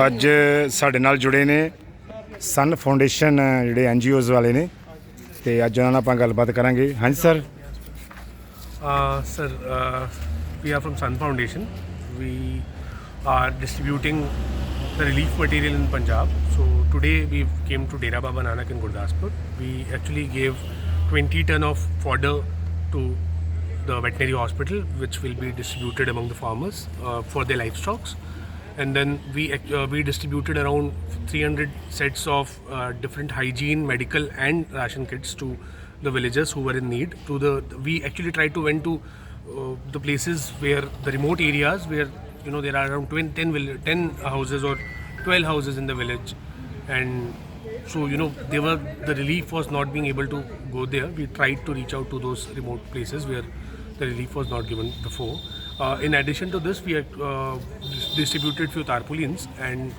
ਅੱਜ ਸਾਡੇ ਨਾਲ ਜੁੜੇ ਨੇ ਸਨ ਫਾਊਂਡੇਸ਼ਨ ਜਿਹੜੇ NGOs ਵਾਲੇ ਨੇ ਤੇ ਅੱਜ ਉਹਨਾਂ ਨਾਲ ਆਪਾਂ ਗੱਲਬਾਤ ਕਰਾਂਗੇ। ਹਾਂਜੀ sir. Sir, we are from Sun Foundation. We are distributing the relief material in Punjab. So today we came to Dera Baba Nanak in Gurdaspur. We actually gave 20 ton of fodder to the veterinary hospital, which will be distributed among the farmers for their livestock. And then we distributed around 300 sets of different hygiene, medical, and ration kits to the villagers who were in need. We actually tried to went to the places where the remote areas where there are around 10 houses or 12 houses in the village, and so the relief was not being able to go there. We tried to reach out to those remote places where the relief was not given before. In addition to this, we distributed few tarpaulins, and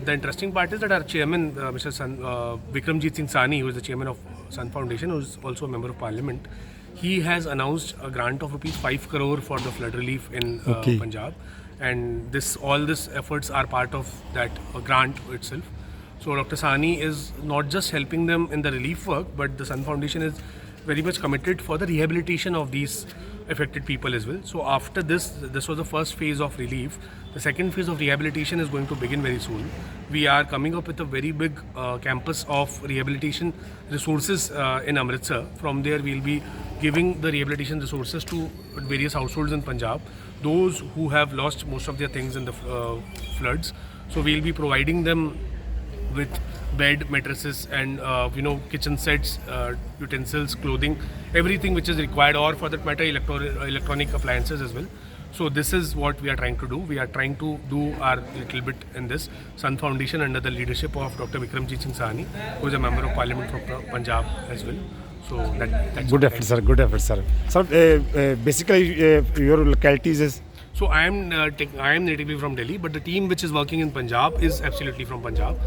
the interesting part is that our chairman, Mr. Vikramjit Singh Sani, who is the chairman of Sun Foundation, who is also a member of parliament, he has announced a grant of rupees 5 crore for the flood relief in Punjab, and all this efforts are part of that grant itself. So Dr. Sani is not just helping them in the relief work, but the Sun Foundation is very much committed for the rehabilitation of these affected people as well. So after this was the first phase of relief. The second phase of rehabilitation is going to begin very soon. We are coming up with a very big campus of rehabilitation resources in Amritsar. From there we will be giving the rehabilitation resources to various households in Punjab, those who have lost most of their things in the floods. So we will be providing them with bed, mattresses, and kitchen sets, utensils, clothing, everything which is required, or for that matter electronic appliances as well. So this is what we are trying to do. We are trying to do our little bit in this. Sun Foundation, under the leadership of Dr. Vikramjit Singh Sani, who is a member of parliament from Punjab as well. So that's good effort sir, good effort sir. Sir, basically your localities is So I am natively from Delhi, but the team which is working in Punjab is absolutely from Punjab,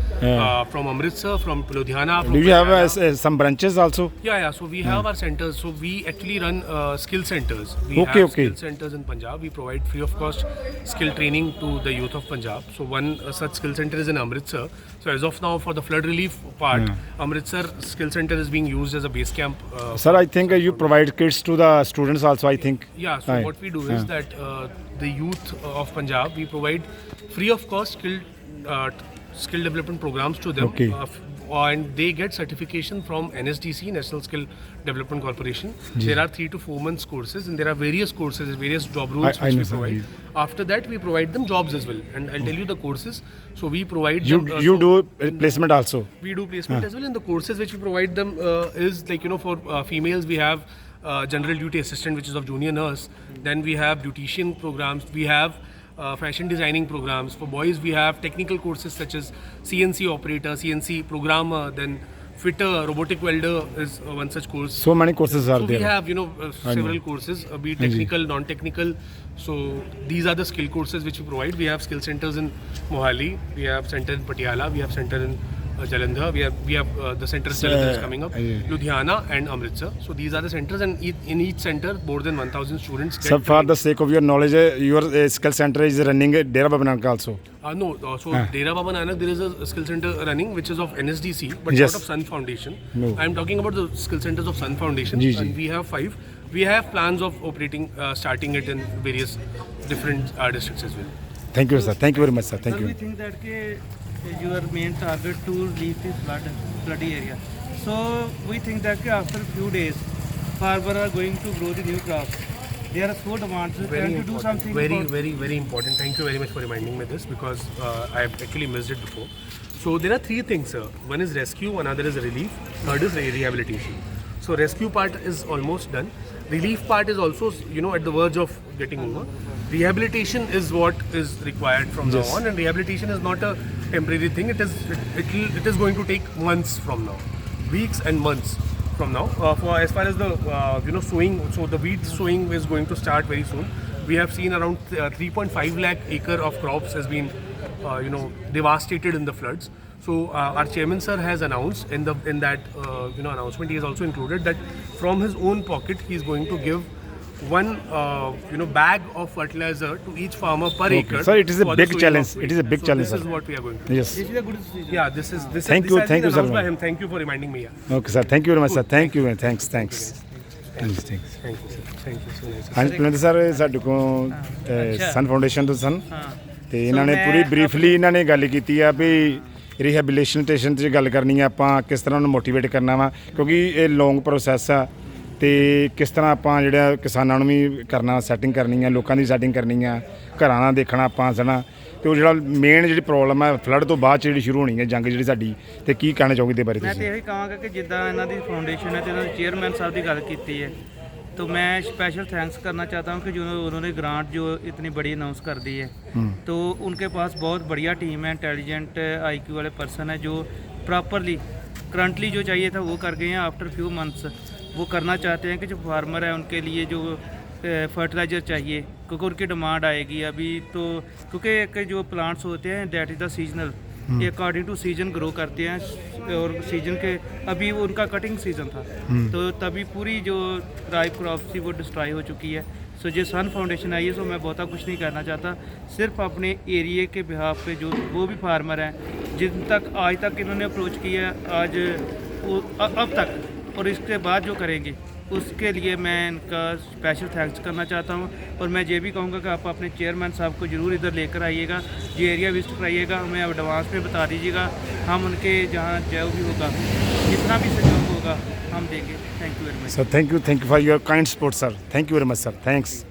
from Amritsar, from Ludhiana. From do you have some branches also? Yeah. So we have our centers. So we actually run skill centers. We Okay. skill centers in Punjab. We provide free of cost skill training to the youth of Punjab. So one such skill center is in Amritsar. So as of now, for the flood relief part, Amritsar skill center is being used as a base camp. Sir, I think you provide kits to the students also, I think. Yeah. So what we do is that the youth of Punjab, we provide free of cost skill development programs to them. Okay. And they get certification from NSDC, National Skill Development Corporation. There are 3 to 4 months courses, and there are various courses, various job roles I which know, we provide. After that, we provide them jobs as well. And I'll tell you the courses. So we provide You them, you do placement also? we do placement as well, and the courses which we provide them is like for females we have general duty assistant, which is of junior nurse. Then we have beautician programs. We have fashion designing programs. For boys we have technical courses such as CNC operator, CNC programmer, then fitter, robotic welder is one such course. So many courses are So there. we have several courses, be it technical, non-technical. So these are the skill courses which we provide. We have skill centers in Mohali, we have center in Patiala, we have center in Jalandhar, we have the centers Jalandhar is coming up, Ludhiana and Amritsar. So these are the centers, and in each center more than 1,000 students get Sir, for the sake of your knowledge, your skill center is running at Dera Baba Nanak also. No, so Dera Baba Nanak, there is a skill center running which is of NSDC, but Yes. not of Sun Foundation. No. I am talking about the skill centers of Sun Foundation, Ji. and we have 5. We have plans of operating, starting it in various different districts as well. Thank you sir, thank you very much sir, thank Sir, we you. think that your main target to relieve this floody area. So we think that after a few days, farmers are going to grow the new crops. There are so demands. Can you do something? Very important. Thank you very much for reminding me this, because I have actually missed it before. So there are 3 things, sir. One is rescue, another is relief, third is rehabilitation. So rescue part is almost done. Relief part is also at the verge of getting over. Rehabilitation is what is required from now on, and rehabilitation is not a temporary thing. It is going to take months from now, weeks and months from now. For as far as the sowing, so the wheat sowing is going to start very soon. We have seen around 3.5 lakh acre of crops has been devastated in the floods. So our chairman sir has announced in that announcement, he has also included that from his own pocket he is going to give one bag of fertilizer to each farmer per acre. Sir, it is a for the big sowing challenge. of It is a wheat. big So challenge, This sir. is what we are going to. Yes. This is a good decision. Yeah, this is Thank you, this has thank been you, sir. announced by him. Thank you for reminding me. Yeah. Okay sir thank you very much sir thank you thanks thanks thanks Thank you, sir. Thank you so much. Sir. ਹਾਂਜੀ Parminder sir ਇਹ ਸਾਡੇ ਕੋਲ ਸਨ foundation ਤੋਂ ਸਨ ਹਾਂ ਤੇ ਇਹਨਾਂ ਨੇ ਮੈਂ ਪੂਰੀ ਬਰੀਫਲੀ ਇਹਨਾਂ ਨੇ ਗੱਲ ਕੀਤੀ ਆ ਵੀ ਰਿਹੈਬਿਲਿਟੇਸ਼ਨ ਤੇ ਗੱਲ ਕਰਨੀ ਆ ਆਪਾਂ ਕਿਸ ਤਰ੍ਹਾਂ ਉਹਨੂੰ ਮੋਟੀਵੇਟ ਕਰਨਾ ਵਾ ਕਿਉਂਕਿ ਇਹ ਲੌਂਗ ਪ੍ਰੋਸੈਸ ਆ ਤੇ ਕਿਸ ਤਰ੍ਹਾਂ ਆਪਾਂ ਜਿਹੜਾ ਕਿਸਾਨਾਂ ਨੂੰ ਵੀ ਕਰਨਾ ਸੈਟਿੰਗ ਕਰਨੀ ਆ ਲੋਕਾਂ ਦੀ ਸੈਟਿੰਗ ਕਰਨੀ ਆ ਘਰਾਂ ਦਾ ਦੇਖਣਾ ਆਪਾਂ ਸਣਾ ਤੇ ਉਹ ਜਿਹੜਾ ਮੇਨ ਜਿਹੜੀ ਪ੍ਰੋਬਲਮ ਹੈ ਫਲੱਡ ਤੋਂ ਬਾਅਦ 'ਚ ਜਿਹੜੀ ਸ਼ੁਰੂ ਹੋਣੀ ਹੈ ਜੰਗ ਜਿਹੜੀ ਸਾਡੀ ਤੇ ਕੀ ਕਹਿਣਾ ਚਾਹੋਗੇ ਇਹਦੇ ਬਾਰੇ ਮੈਂ ਤੇ ਤੁਸੀਂ ਇਹੀ ਕਹਾਂਗਾ ਕਿ ਜਿੱਦਾਂ ਇਹਨਾਂ ਦੀ ਫਾउंडेशन ਹੈ ਤੇ ਇਹਨਾਂ ਦੇ ਚੇਅਰਮੈਨ ਸਾਹਿਬ ਦੀ ਗੱਲ ਕੀਤੀ ਹੈ तो मैं स्पेशल थैंक्स करना चाहता हूँ कि जो उन्होंने ग्रांट जो इतनी बड़ी अनाउंस कर दी है तो उनके पास बहुत बढ़िया टीम है इंटेलिजेंट आईक्यू वाले पर्सन है जो प्रॉपरली करंटली जो चाहिए था वो कर गए हैं आफ्टर फ्यू मंथ्स वो करना चाहते हैं कि जो फार्मर है उनके लिए जो फर्टिलाइज़र चाहिए क्योंकि उनकी डिमांड आएगी अभी तो क्योंकि एक जो प्लांट्स होते हैं दैट इज़ द सीजनल ये अकॉर्डिंग टू सीजन ग्रो करते हैं और सीजन के अभी वो उनका कटिंग सीजन था तो तभी पूरी जो राइप क्रॉप्स थी वो डिस्ट्रॉय हो चुकी है सो जो सन फाउंडेशन आई है सो मैं बहुता कुछ नहीं करना चाहता सिर्फ अपने एरिए के बिहाफ पे जो वो भी फार्मर हैं जिन तक आज तक इन्होंने अप्रोच किया है आज अब तक और इसके बाद जो करेंगे उसके लिए मैं इनका स्पेशल थैंक्स करना चाहता हूँ और मैं ये भी कहूँगा कि आप अपने चेयरमैन साहब को ज़रूर इधर लेकर आइएगा ये एरिया विजिट कराइएगा हमें एडवांस में बता दीजिएगा हम उनके जहाँ जो भी होगा जितना भी सहयोग होगा हम देंगे thank you very much sir thank you for your kind support sir thank you very much sir thanks